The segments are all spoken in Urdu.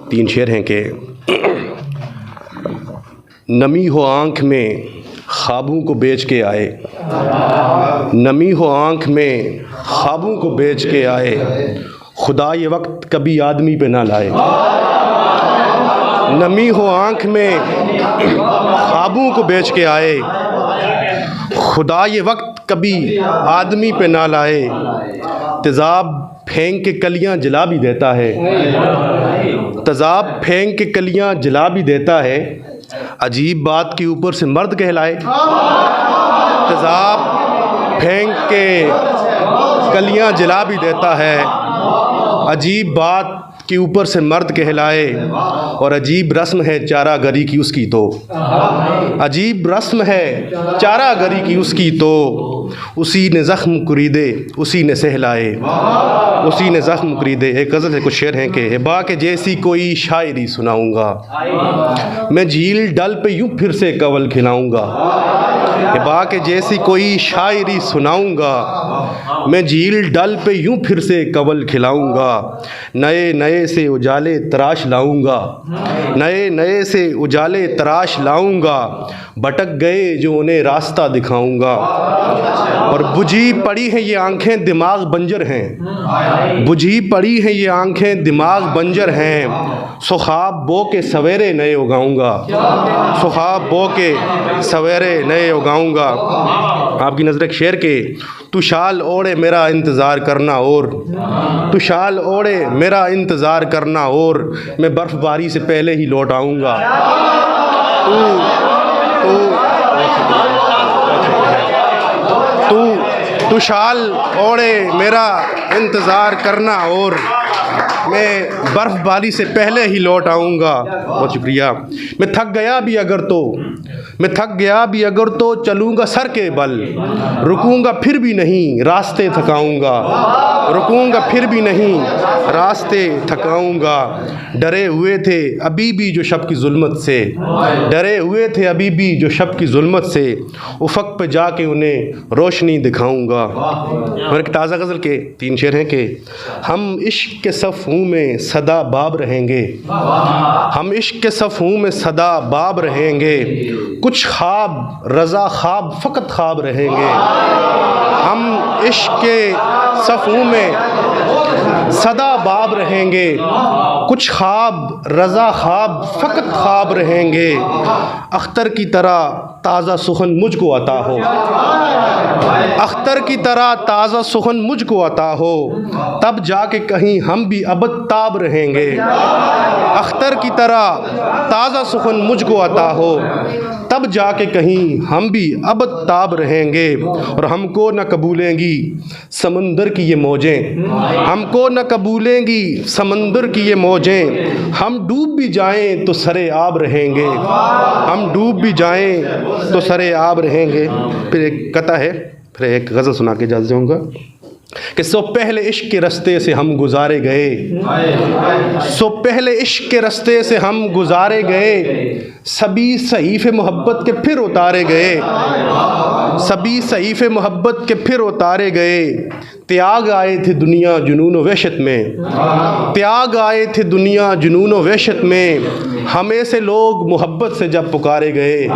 تین شعر ہیں کہ نمی ہو آنکھ میں خوابوں کو بیچ کے آئے، نمی ہو آنکھ میں خوابوں کو بیچ کے آئے، خدا یہ وقت کبھی آدمی پہ نہ لائے۔ نمی ہو آنکھ میں خوابوں کو بیچ کے آئے، خدا یہ وقت کبھی آدمی پہ نہ لائے۔ تیزاب پھینک کے کلیاں جلا بھی دیتا ہے، تیزاب پھینک کے کلیاں جلا بھی دیتا ہے، عجیب بات کے اوپر سے مرد کہلائے۔ تیزاب پھینک کے کلیاں جلا بھی دیتا ہے، عجیب بات کے اوپر سے مرد کہلائے، اور عجیب رسم ہے چارہ گری کی اس کی تو، عجیب رسم ہے چارہ گری کی اس کی تو، اسی نے زخم کریدے اسی نے سہلائے، اسی نے زخم کریدے۔ ایک غزل سے کچھ شعر ہیں کہ ہبا کے جیسی کوئی شاعری سناؤں گا، میں جھیل ڈل پہ یوں پھر سے کنول کھلاؤں گا، ہبا کے جیسی کوئی شاعری سناؤں گا، میں جھیل ڈل پہ یوں پھر سے کنول کھلاؤں گا، نئے نئے سے اجالے تراش لاؤں گا، نئے نئے سے اجالے تراش لاؤں گا، بھٹک گئے جو انہیں راستہ دکھاؤں گا، اور بجھی پڑی ہیں یہ آنکھیں دماغ بنجر ہیں، بجھی پڑی ہیں یہ آنکھیں دماغ بنجر ہیں، سو خواب بو کے سویرے نئے اگاؤں گا، سو خواب بو کے سویرے نئے اگاؤں گا۔ آپ کی نظر ایک شعر کے تو شال اوڑے میرا انتظار کرنا اور، تو شال اوڑے میرا انتظار کرنا اور، میں برف باری سے پہلے ہی لوٹ آؤں گا، تو شال اوڑے میرا انتظار کرنا اور، میں برف باری سے پہلے ہی لوٹ آؤں گا۔ بہت شکریہ۔ میں تھک گیا بھی اگر تو، میں تھک گیا بھی اگر تو چلوں گا سر کے بل، رکوں گا پھر بھی نہیں راستے تھکاؤں گا، رکوں گا پھر بھی نہیں راستے تھکاؤں گا، ڈرے ہوئے تھے ابھی بھی جو شب کی ظلمت سے، ڈرے ہوئے تھے ابھی بھی جو شب کی ظلمت سے، افق پہ جا کے انہیں روشنی دکھاؤں گا۔ اور ایک تازہ غزل کے تین شعر ہیں کہ ہم عشق کے صفوں میں صدا باب رہیں گے، ہم عشق کے صفوں میں صدا باب رہیں گے، کچھ خواب رضا خواب فقط خواب رہیں گے، ہم عشق کے صفوں میں صدا باب رہیں گے، کچھ خواب رضا خواب فقط خواب رہیں گے، اختر کی طرح تازہ سخن مجھ کو عطا ہو، اختر کی طرح تازہ سخن مجھ کو عطا ہو، تب جا کے کہیں ہم بھی ابد تاب رہیں گے، اختر کی طرح تازہ سخن مجھ کو عطا ہو، تب جا کے کہیں ہم بھی ابد تاب رہیں گے، اور ہم کو نہ قبولیں گی سمندر کی یہ موجیں، ہم کو نہ قبولیں گی سمندر کی یہ موجیں، ہم ڈوب بھی جائیں تو سرے آب رہیں گے، ہم ڈوب بھی جائیں تو سرے آب رہیں گے۔ پھر ایک قطع ہے، پھر ایک غزل سنا کے اجازت دوں گا کہ سو پہلے عشق کے رستے سے ہم گزارے گئے، سو پہلے عشق کے رستے سے ہم گزارے گئے، سبھی صحیفے محبت کے پھر اتارے گئے، سبھی صحیفے محبت کے پھر اتارے گئے، تیاگ آئے تھے دنیا جنون و وحشت میں، تیاگ آئے تھے دنیا جنون و وحشت میں، ہمیں سے لوگ محبت سے جب پکارے گئے،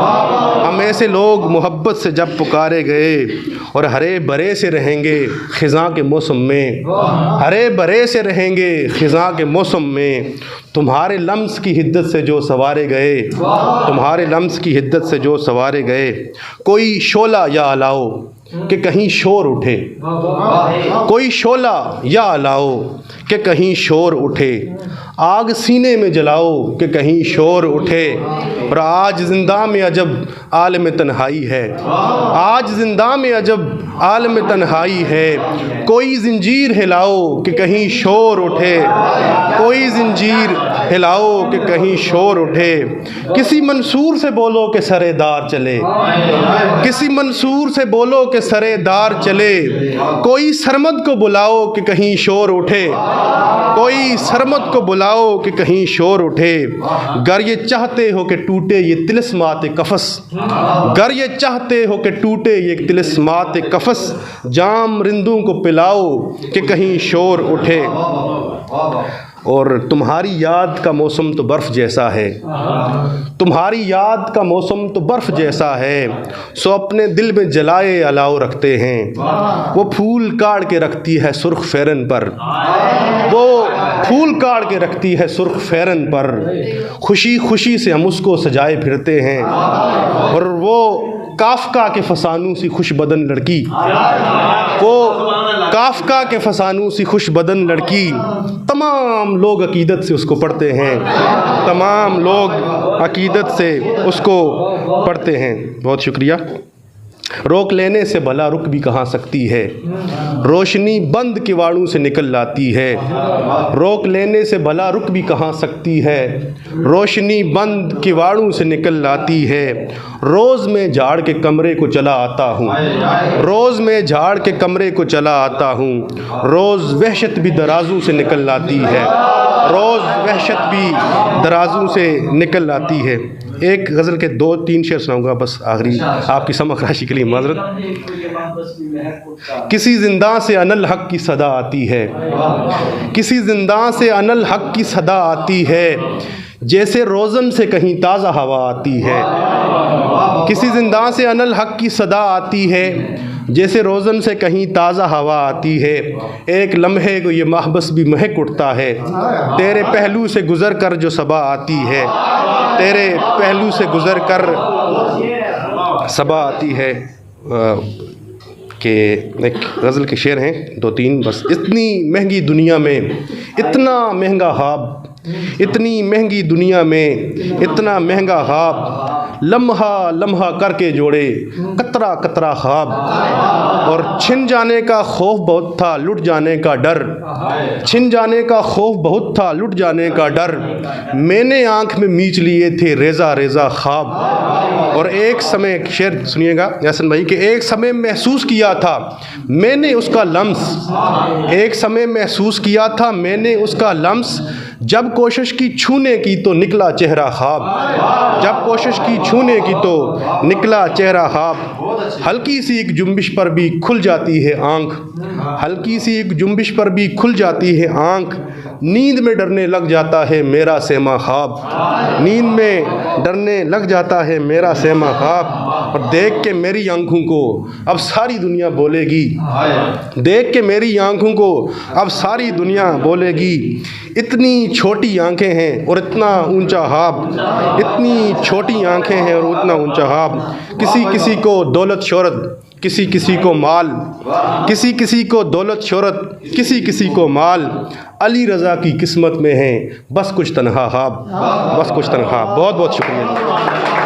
ہمیں سے لوگ محبت سے جب پکارے گئے، اور ہرے برے سے رہیں گے خزاں کے موسم میں، ہرے برے سے رہیں گے خزاں کے موسم میں، تمہارے لمس کی حدت سے جو سوارے گئے، تمہارے لمس کی حدت سے جو سوارے گئے، کوئی شعلہ یا الاؤ کہ کہیں شور اٹھے، کوئی شعلہ یا الاؤ کہ کہیں شور اٹھے، آگ سینے میں جلاؤ کہ کہیں شور اٹھے، اور آج زندہ میں عجب عالم تنہائی ہے، آج زندہ میں عجب عالم تنہائی ہے، کوئی زنجیر ہلاؤ کہ کہیں شور اٹھے، کوئی زنجیر ہلاؤ کہ کہیں شور اٹھے، کسی منصور سے بولو کہ سرے دار چلے، کسی منصور سے بولو کہ سرے دار چلے، کوئی سرمد کو بلاؤ کہ کہیں شور اٹھے، کوئی سرمد کو بلاؤ کہ کہیں شور اٹھے، گر یہ چاہتے ہو کہ ٹوٹے یہ طلسمات قفس، گر یہ چاہتے ہو کہ ٹوٹے یہ طلسمات قفس، جام رندوں کو پلاؤ کہ کہیں شور اٹھے۔ اور تمہاری یاد کا موسم تو برف جیسا ہے، تمہاری یاد کا موسم تو برف جیسا ہے، سو اپنے دل میں جلائے الاؤ رکھتے ہیں، وہ پھول کاڑ کے رکھتی ہے سرخ فیرن پر، وہ پھول کاڑ کے رکھتی ہے سرخ فیرن پر، خوشی خوشی سے ہم اس کو سجائے پھرتے ہیں، اور وہ کافکا کے فسانوں سی خوش بدن لڑکی، وہ کافکا کے فسانوں سی خوش بدن لڑکی، تمام لوگ عقیدت سے اس کو پڑھتے ہیں، تمام لوگ عقیدت سے اس کو پڑھتے ہیں۔ بہت شکریہ۔ روک لینے سے بھلا رک بھی کہاں سکتی ہے، روشنی بند کواڑوں سے نکل لاتی ہے، روک لینے سے بھلا رک بھی کہاں سکتی ہے، روشنی بند کواڑوں سے نکل لاتی ہے، روز میں جھاڑ کے کمرے کو چلا آتا ہوں، روز میں جھاڑ کے کمرے کو چلا آتا ہوں، روز وحشت بھی درازوں سے نکل لاتی ہے، روز وحشت بھی درازوں سے نکل لاتی ہے۔ ایک غزل کے 2-3 شعر سناؤں گا بس آخری، آپ کی سمع خراشی کے لیے معذرت۔ کسی زنداں سے انالحق کی صدا آتی ہے، کسی زنداں سے انالحق کی صدا آتی ہے، جیسے روزن سے کہیں تازہ ہوا آتی ہے، کسی زنداں سے انالحق کی صدا آتی ہے، جیسے روزن سے کہیں تازہ ہوا آتی ہے، ایک لمحے کو یہ محبس بھی مہک اٹھتا ہے، تیرے پہلو سے گزر کر جو صبا آتی ہے، تیرے پہلو سے گزر کر صبا آتی ہے۔ کہ ایک غزل کے شعر ہیں 2-3 بس۔ اتنی مہنگی دنیا میں اتنا مہنگا خواب، اتنی مہنگی دنیا میں اتنا مہنگا خواب، لمحہ لمحہ کر کے جوڑے قطرہ قطرہ خواب، اور چھن جانے کا خوف بہت تھا لٹ جانے کا ڈر، چھن جانے کا خوف بہت تھا لٹ جانے کا ڈر، میں نے آنکھ میں میچ لیے تھے ریزہ ریزہ خواب، اور ایک سمے، شعر سنیے گا یاسین بھائی، کہ ایک سمے محسوس کیا تھا میں نے اس کا لمس، ایک سمے محسوس کیا تھا میں نے اس کا لمس، جب کوشش کی چھونے کی تو نکلا چہرہ خواب، جب کوشش کی چھونے کی تو نکلا چہرہ خواب، ہلکی سی ایک جنبش پر بھی کھل جاتی ہے آنکھ، ہلکی سی ایک جنبش پر بھی کھل جاتی ہے آنکھ، نیند میں ڈرنے لگ جاتا ہے میرا سیما خواب، نیند میں ڈرنے لگ جاتا ہے میرا سیما خواب، اور دیکھ کے میری آنکھوں کو اب ساری دنیا بولے گی، دیکھ کے میری آنکھوں کو اب ساری دنیا بولے گی، اتنی چھوٹی آنکھیں ہیں اور اتنا اونچا خواب، اتنی چھوٹی آنکھیں ہیں اور اتنا اونچا خواب، کسی کسی کو دولت شہرت، کسی کسی کو مال، کسی کسی کو دولت شہرت، کسی کسی کو مال، علی رضا کی قسمت میں ہیں بس کچھ تنہا خواب، بس کچھ تنہا۔ بہت بہت شکریہ۔